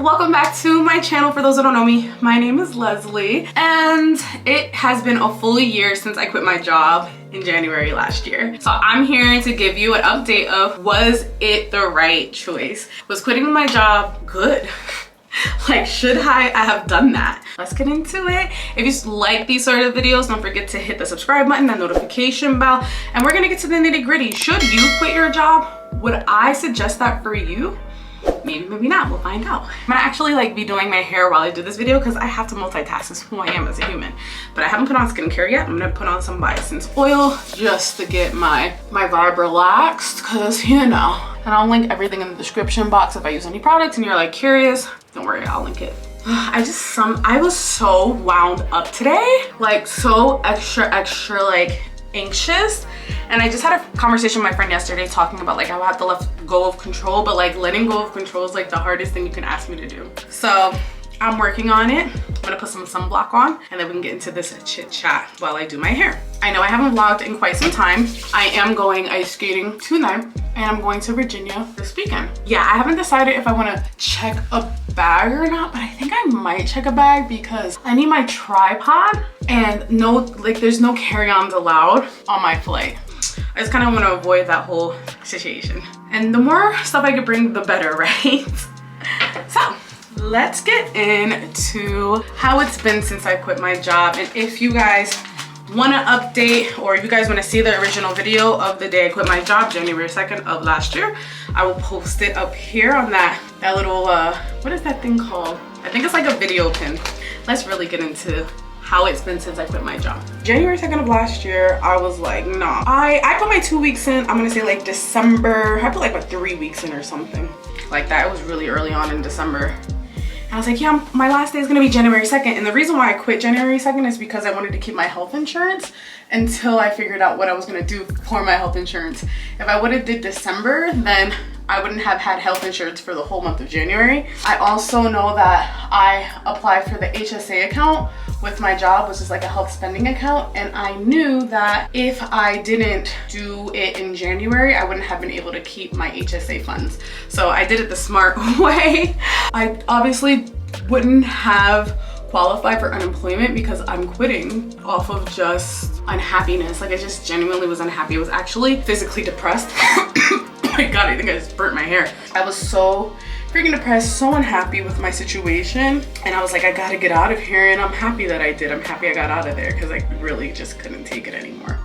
welcome back to my channel. For those who don't know me, my name is Leslie, and it has been a full year since I quit my job in January last year. So I'm here to give you an update of, was it the right choice? Was quitting my job good? Like, should I have done that? Let's get into it. If you like these sort of videos, don't forget to hit the subscribe button, that notification bell, and we're gonna get to the nitty-gritty. Should you quit your job? Would I suggest that for you? Maybe, maybe not, we'll find out. I'm gonna actually be doing my hair while I do this video because I have to multitask. That's who I am as a human. But I haven't put on skincare yet. I'm gonna put on some Biossance oil just to get my vibe relaxed, because you know. And I'll link everything in the description box if I use any products and you're like curious, don't worry, I'll link it. I was so wound up today, like so extra anxious. And I just had a conversation with my friend yesterday talking about like how I have to let go of control, but like letting go of control is like the hardest thing you can ask me to do. So I'm working on it. I'm gonna put some sunblock on and then we can get into this chit chat while I do my hair. I know I haven't vlogged in quite some time. I am going ice skating tonight and I'm going to Virginia this weekend. Yeah, I haven't decided if I wanna check a bag or not, but I think I might check a bag because I need my tripod and there's no carry-ons allowed on my flight. I just kind of want to avoid that whole situation. And the more stuff I could bring, the better, right? So let's get into how it's been since I quit my job. And if you guys want to update, or if you guys want to see the original video of the day I quit my job, January 2nd of last year, I will post it up here on that little, what is that thing called? I think it's like a video pin. Let's really get into how it's been since I quit my job. January 2nd of last year, I was like, nah. I put my 2 weeks in, I'm gonna say like December. I put like 3 weeks in or something like that. It was really early on in December. And I was like, yeah, my last day is gonna be January 2nd. And the reason why I quit January 2nd is because I wanted to keep my health insurance until I figured out what I was gonna do for my health insurance. If I would've did December, then I wouldn't have had health insurance for the whole month of January. I also know that I applied for the HSA account with my job, which is like a health spending account. And I knew that if I didn't do it in January, I wouldn't have been able to keep my HSA funds. So I did it the smart way. I obviously wouldn't have qualified for unemployment because I'm quitting off of just unhappiness. Like I just genuinely was unhappy. I was actually physically depressed. Oh my God, I think I just burnt my hair. I was so freaking depressed, so unhappy with my situation. And I was like, I gotta get out of here. And I'm happy that I did. I'm happy I got out of there because I really just couldn't take it anymore.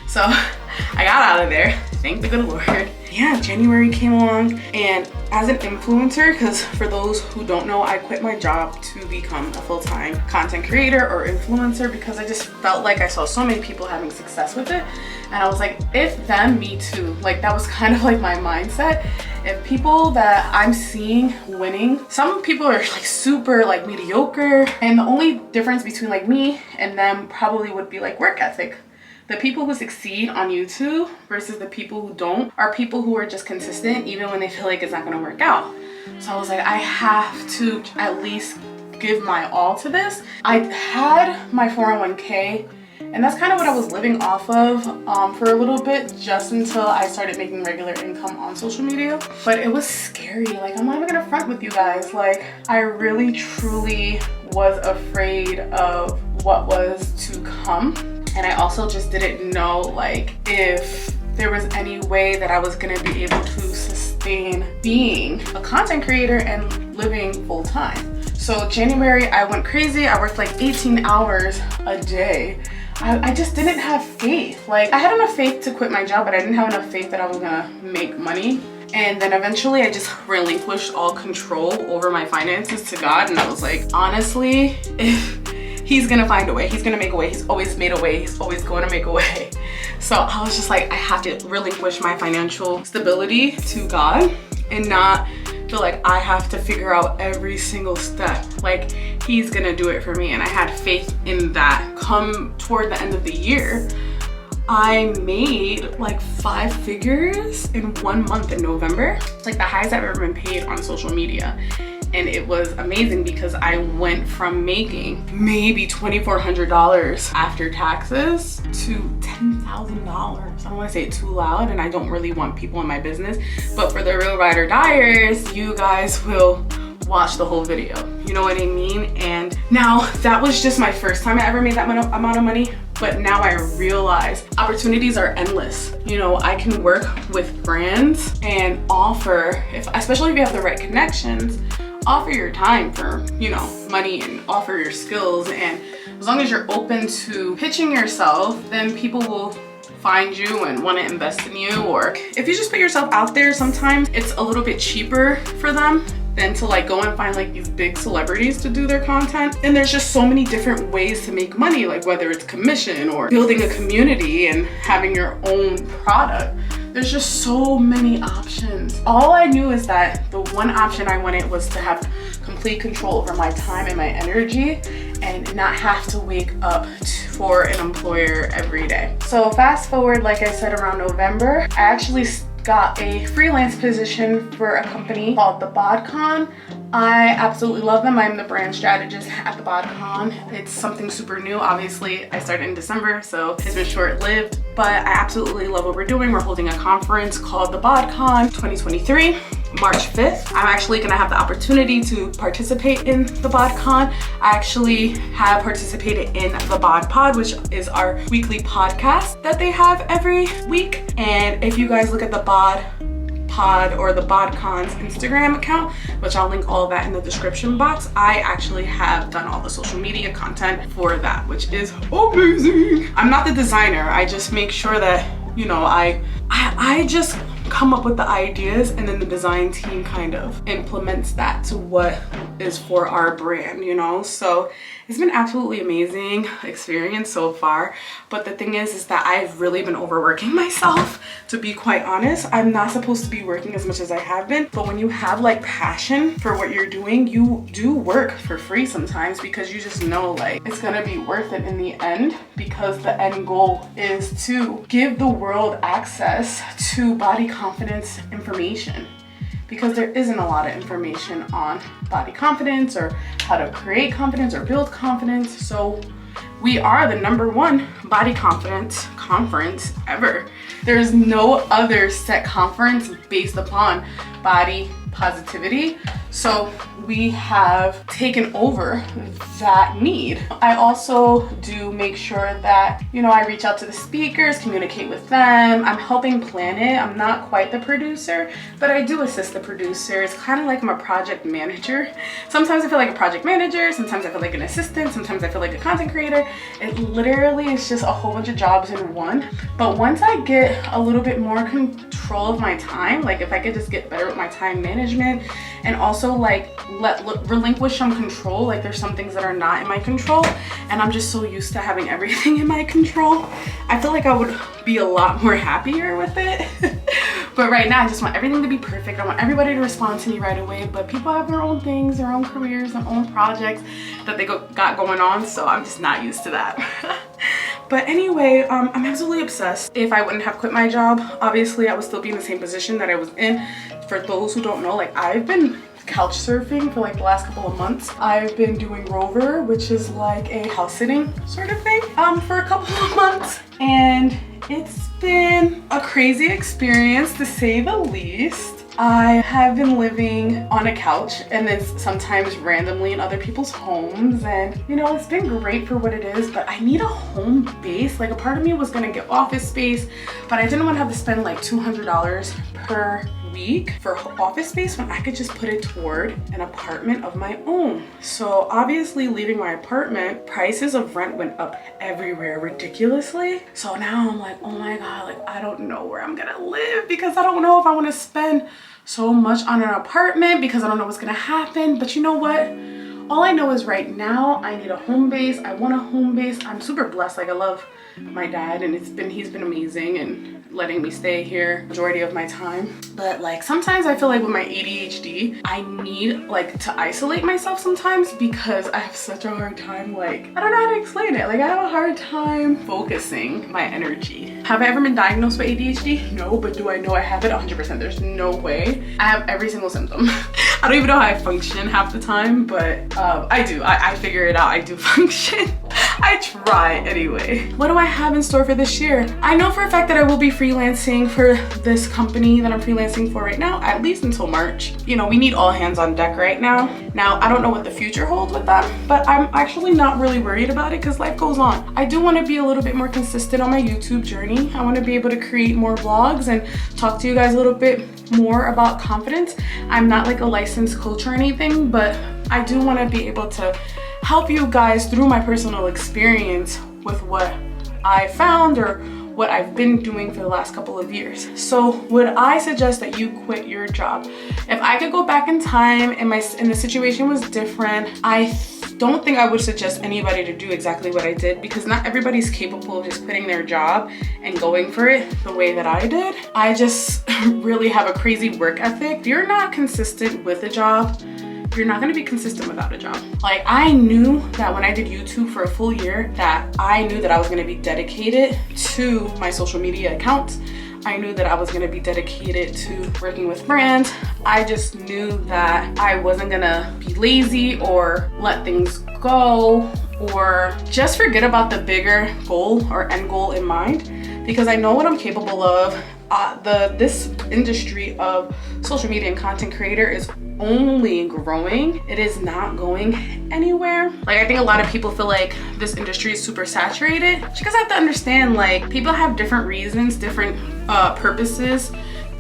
So I got out of there, thank the good Lord. Yeah, January came along, and as an influencer, because for those who don't know, I quit my job to become a full-time content creator or influencer because I just felt like I saw so many people having success with it. And I was like, if them, me too. Like that was kind of like my mindset. If people that I'm seeing winning, some people are like super like mediocre, and the only difference between like me and them probably would be like work ethic. The people who succeed on YouTube versus the people who don't are people who are just consistent even when they feel like it's not gonna work out. So I was like, I have to at least give my all to this. I had my 401k, and that's kind of what I was living off of for a little bit, just until I started making regular income on social media. But it was scary. Like, I'm not even gonna front with you guys. Like, I really truly was afraid of what was to come. And I also just didn't know like if there was any way that I was gonna be able to sustain being a content creator and living full time. So January, I went crazy. I worked like 18 hours a day. I just didn't have faith. Like I had enough faith to quit my job, but I didn't have enough faith that I was gonna make money. And then eventually I just relinquished all control over my finances to God. And I was like, honestly, if He's gonna find a way. He's gonna make a way. He's always made a way. He's always going to make a way. So I was just like, I have to relinquish my financial stability to God and not feel like I have to figure out every single step. Like He's gonna do it for me. And I had faith in that. Come toward the end of the year, I made like 5 figures in 1 month in November. It's like the highest I've ever been paid on social media. And it was amazing because I went from making maybe $2,400 after taxes to $10,000. I don't want to say it too loud, and I don't really want people in my business, but for the real ride or diers, you guys will watch the whole video. You know what I mean? And now that was just my first time I ever made that amount of money. But now I realize opportunities are endless. You know, I can work with brands and offer, especially if you have the right connections, offer your time for, you know, money and offer your skills. And as long as you're open to pitching yourself, then people will find you and want to invest in you. Or if you just put yourself out there, sometimes it's a little bit cheaper for them than to like go and find like these big celebrities to do their content. And there's just so many different ways to make money, like whether it's commission or building a community and having your own product. There's just so many options. All I knew is that the one option I wanted was to have complete control over my time and my energy and not have to wake up for an employer every day. So fast forward, like I said, around November, I actually got a freelance position for a company called the BodCon. I absolutely love them. I'm the brand strategist at the BodCon. It's something super new. Obviously, I started in December, so it's been short-lived, but I absolutely love what we're doing. We're holding a conference called the BodCon 2023. March 5th. I'm actually gonna have the opportunity to participate in the BodCon. I actually have participated in the Bod Pod, which is our weekly podcast that they have every week. And if you guys look at the Bod Pod or the BodCon's Instagram account, which I'll link all of that in the description box, I actually have done all the social media content for that, which is amazing. I'm not the designer. I just make sure that, you know, I just come up with the ideas and then the design team kind of implements that to what is for our brand, you know? So it's been absolutely amazing experience so far. But the thing is that I've really been overworking myself, to be quite honest. I'm not supposed to be working as much as I have been, but when you have like passion for what you're doing, you do work for free sometimes because you just know like it's gonna be worth it in the end, because the end goal is to give the world access to body confidence information, because there isn't a lot of information on body confidence or how to create confidence or build confidence. So we are the #1 body confidence conference ever. There's no other set conference based upon body positivity. So we have taken over that need. I also do make sure that, you know, I reach out to the speakers, communicate with them. I'm helping plan it. I'm not quite the producer, but I do assist the producer. It's kind of like I'm a project manager. Sometimes I feel like a project manager, sometimes I feel like an assistant, sometimes I feel like a content creator. It literally is just a whole bunch of jobs in one. But once I get a little bit more control of my time, like if I could just get better with my time management and also like relinquish some control, like there's some things that are not in my control and I'm just so used to having everything in my control, I feel like I would be a lot more happier with it. But right now I just want everything to be perfect. I want everybody to respond to me right away, but people have their own things, their own careers, their own projects that they got going on, so I'm just not used to that. But anyway, I'm absolutely obsessed. If I wouldn't have quit my job, obviously I would still be in the same position that I was in. For those who don't know, like I've been couch surfing for like the last couple of months. I've been doing Rover, which is like a house sitting sort of thing, for a couple of months. And it's been a crazy experience to say the least. I have been living on a couch and then sometimes randomly in other people's homes, and you know, it's been great for what it is, but I need a home base. Like a part of me was gonna get office space, but I didn't want to have to spend like $200 per week for office space when I could just put it toward an apartment of my own. So obviously leaving my apartment, prices of rent went up everywhere ridiculously. So now I'm like, oh my God, like I don't know where I'm gonna live, because I don't know if I want to spend so much on an apartment, because I don't know what's gonna happen. But you know what? All I know is right now I need a home base. I want a home base. I'm super blessed. Like I love my dad and he's been amazing and letting me stay here majority of my time. But like sometimes I feel like with my ADHD, I need like to isolate myself sometimes, because I have such a hard time, like I don't know how to explain it. Like I have a hard time focusing my energy. Have I ever been diagnosed with ADHD? No, but do I know I have it? 100%. There's no way. I have every single symptom. I don't even know how I function half the time, but I do. I figure it out. I do function. I try anyway. What do I have in store for this year? I know for a fact that I will be freelancing for this company that I'm freelancing for right now, at least until March. You know, we need all hands on deck right now. Now, I don't know what the future holds with them, but I'm actually not really worried about it because life goes on. I do want to be a little bit more consistent on my YouTube journey. I want to be able to create more vlogs and talk to you guys a little bit more about confidence. I'm not like a licensed coach or anything, but I do want to be able to help you guys through my personal experience with what I found or what I've been doing for the last couple of years. So would I suggest that you quit your job? If I could go back in time and the situation was different, I don't think I would suggest anybody to do exactly what I did, because not everybody's capable of just quitting their job and going for it the way that I did. I just really have a crazy work ethic. If you're not consistent with a job, you're not gonna be consistent without a job. Like, I knew that when I did YouTube for a full year, that I knew that I was gonna be dedicated to my social media accounts. I knew that I was gonna be dedicated to working with brands. I just knew that I wasn't gonna be lazy or let things go or just forget about the bigger goal or end goal in mind, because I know what I'm capable of. This industry of social media and content creator is only growing. It is not going anywhere. Like, I think a lot of people feel like this industry is super saturated. But you guys have to understand, like, people have different reasons, different purposes,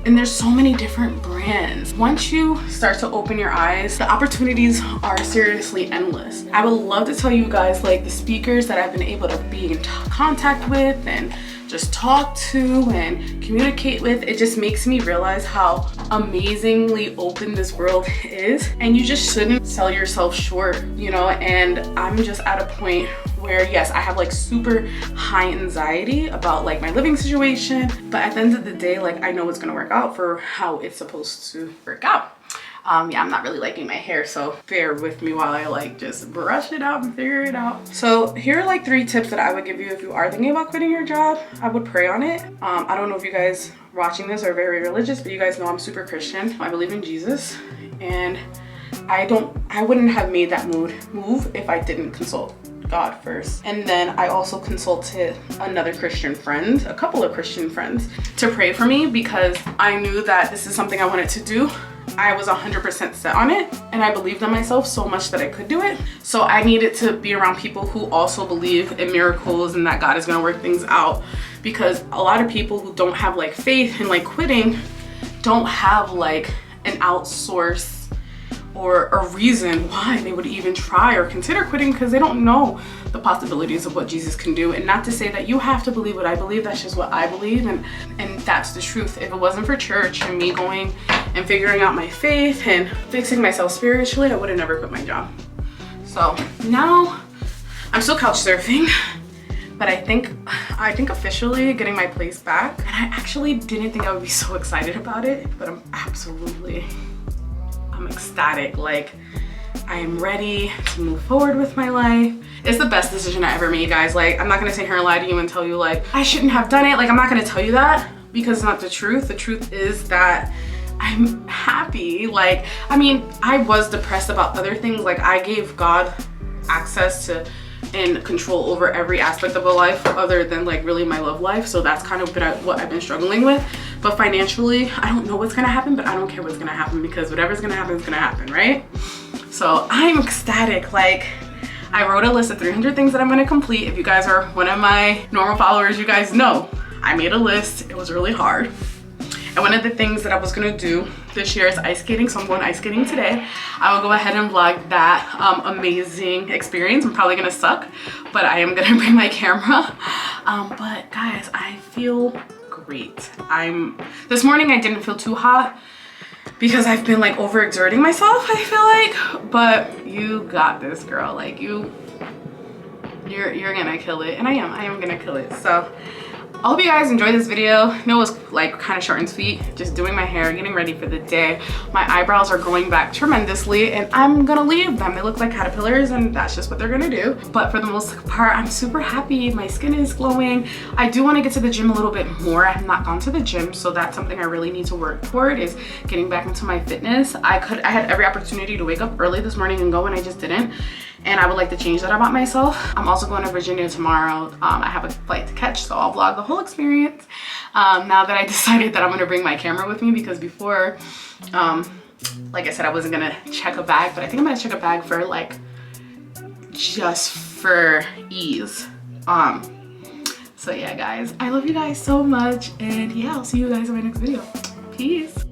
and there's so many different brands. Once you start to open your eyes, the opportunities are seriously endless. I would love to tell you guys, like, the speakers that I've been able to be in contact with and just talk to and communicate with. It just makes me realize how amazingly open this world is, and you just shouldn't sell yourself short, you know? And I'm just at a point where, yes, I have like super high anxiety about like my living situation, but at the end of the day, like, I know it's gonna work out for how it's supposed to work out. Yeah, I'm not really liking my hair, so bear with me while I like just brush it out and figure it out. So here are like 3 tips that I would give you if you are thinking about quitting your job. I would pray on it. I don't know if you guys watching this are very religious, but you guys know I'm super Christian. I believe in Jesus, and I wouldn't have made that move if I didn't consult God first. And then I also consulted another Christian friend, a couple of Christian friends, to pray for me, because I knew that this is something I wanted to do. I was 100% set on it, and I believed in myself so much that I could do it. So I needed to be around people who also believe in miracles and that God is gonna work things out, because a lot of people who don't have like faith in like quitting don't have like an outsource or a reason why they would even try or consider quitting, because they don't know the possibilities of what Jesus can do. And not to say that you have to believe what I believe, that's just what I believe, and that's the truth. If it wasn't for church and me going and figuring out my faith and fixing myself spiritually, I would have never quit my job. So now I'm still couch surfing, but I think officially getting my place back. And I actually didn't think I would be so excited about it, but I'm ecstatic. Like, I am ready to move forward with my life. It's the best decision I ever made, guys. Like, I'm not gonna sit here and lie to you and tell you like I shouldn't have done it. Like, I'm not gonna tell you that, because it's not the truth. The truth is that I'm happy. Like, I mean, I was depressed about other things. Like, I gave God access to and control over every aspect of a life other than like really my love life. So that's kind of what I've been struggling with. But financially, I don't know what's gonna happen, but I don't care what's gonna happen, because whatever's gonna happen is gonna happen, right? So I'm ecstatic. Like, I wrote a list of 300 things that I'm gonna complete. If you guys are one of my normal followers, you guys know I made a list. It was really hard. And one of the things that I was gonna do this year is ice skating. So I'm going ice skating today. I will go ahead and vlog that amazing experience. I'm probably gonna suck, but I am gonna bring my camera. But guys, I feel great. This morning I didn't feel too hot because I've been like overexerting myself, I feel like. But you got this, girl. Like, you're gonna kill it. And I am gonna kill it. So I hope you guys enjoyed this video. I know it was like kind of short and sweet, just doing my hair, getting ready for the day. My eyebrows are growing back tremendously and I'm gonna leave them. They look like caterpillars and that's just what they're gonna do. But for the most part, I'm super happy. My skin is glowing. I do want to get to the gym a little bit more. I have not gone to the gym, so that's something I really need to work toward, is getting back into my fitness. I had every opportunity to wake up early this morning and go and I just didn't. And I would like to change that about myself. I'm also going to Virginia tomorrow. I have a flight to catch, so I'll vlog the whole experience. Now that I decided that I'm gonna bring my camera with me, because before, like I said, I wasn't gonna check a bag, but I think I'm gonna check a bag for like, just for ease. So yeah, guys, I love you guys so much, and yeah, I'll see you guys in my next video. Peace.